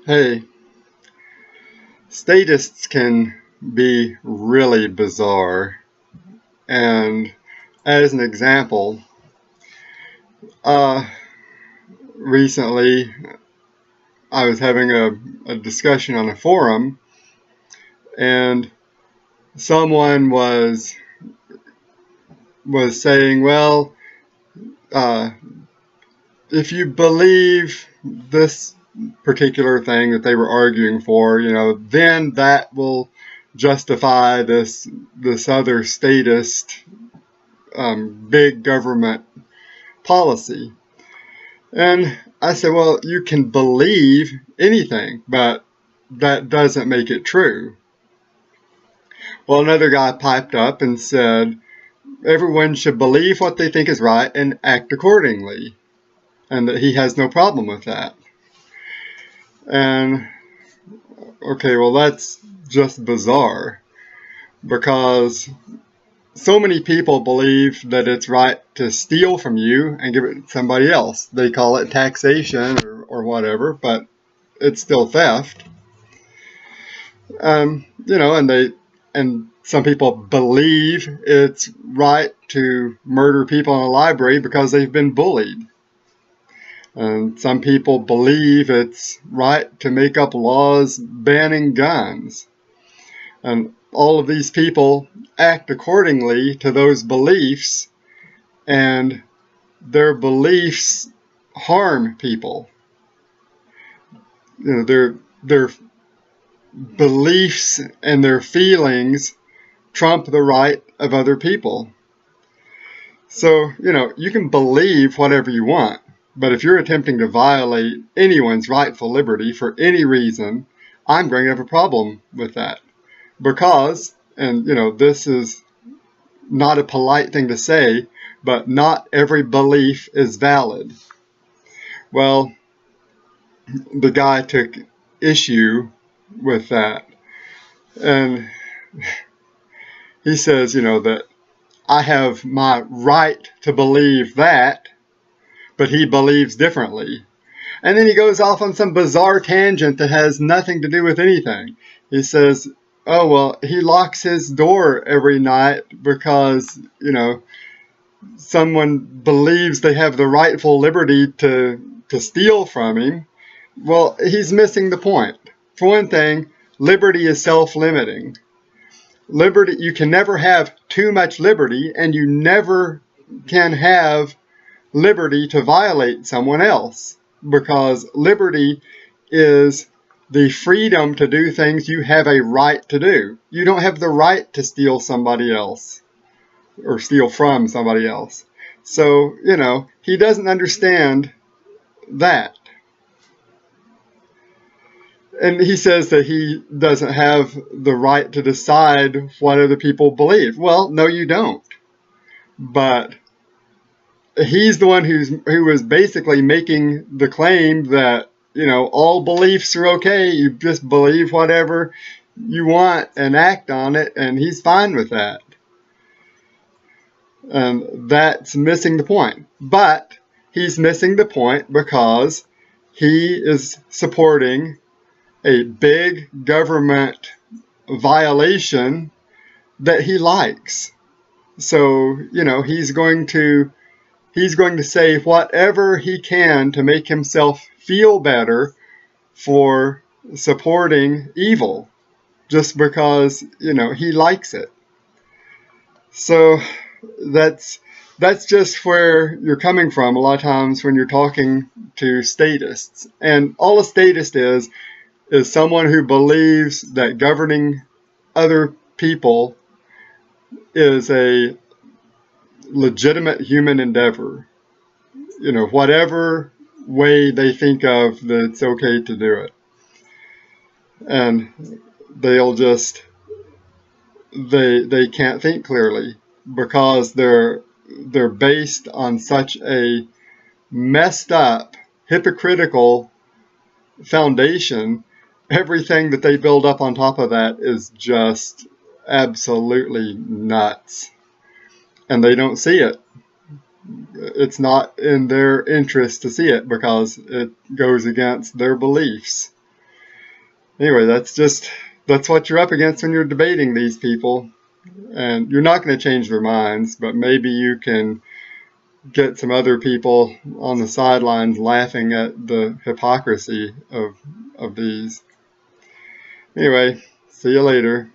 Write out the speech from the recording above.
Hey, statists can be really bizarre. And as an example, uh, recently I was having a discussion on a forum, and someone was saying, well, uh, if you believe this particular thing that they were arguing for, then that will justify this other statist big government policy. And I said, well, you can believe anything, but that doesn't make it true. Well, another guy piped up and said, everyone should believe what they think is right and act accordingly, and that he has no problem with that. And, okay, well, that's just bizarre, because so many people believe that it's right to steal from you and give it to somebody else. They call it taxation or whatever, but it's still theft. And some people believe it's right to murder people in a library because they've been bullied. And some people believe it's right to make up laws banning guns. And all of these people act accordingly to those beliefs, and their beliefs harm people. Their beliefs and their feelings trump the right of other people. So, you can believe whatever you want, but if you're attempting to violate anyone's rightful liberty for any reason, I'm going to have a problem with that. Because, and this is not a polite thing to say, but not every belief is valid. Well, the guy took issue with that. And he says, that I have my right to believe that, but he believes differently. And then he goes off on some bizarre tangent that has nothing to do with anything. He says, oh, well, he locks his door every night because, someone believes they have the rightful liberty to steal from him. Well, he's missing the point. For one thing, liberty is self-limiting. Liberty, you can never have too much liberty, and you never can have liberty to violate someone else, because liberty is the freedom to do things you have a right to do. You don't have the right to steal somebody else or steal from somebody else. So, he doesn't understand that. And he says that he doesn't have the right to decide what other people believe. Well, no, you don't. But he's the one who was basically making the claim that, all beliefs are okay. You just believe whatever you want and act on it, and he's fine with that. And that's missing the point. But he's missing the point because he is supporting a big government violation that he likes. So, he's going to say whatever he can to make himself feel better for supporting evil, just because, he likes it. So that's just where you're coming from a lot of times when you're talking to statists. And all a statist is someone who believes that governing other people is a legitimate human endeavor. Whatever way they think of that it's okay to do it. And they'll just, they can't think clearly because they're based on such a messed up, hypocritical foundation. Everything that they build up on top of that is just absolutely nuts. And they don't see it. It's not in their interest to see it because it goes against their beliefs. Anyway, that's what you're up against when you're debating these people. And you're not going to change their minds, but maybe you can get some other people on the sidelines laughing at the hypocrisy of these. Anyway, see you later.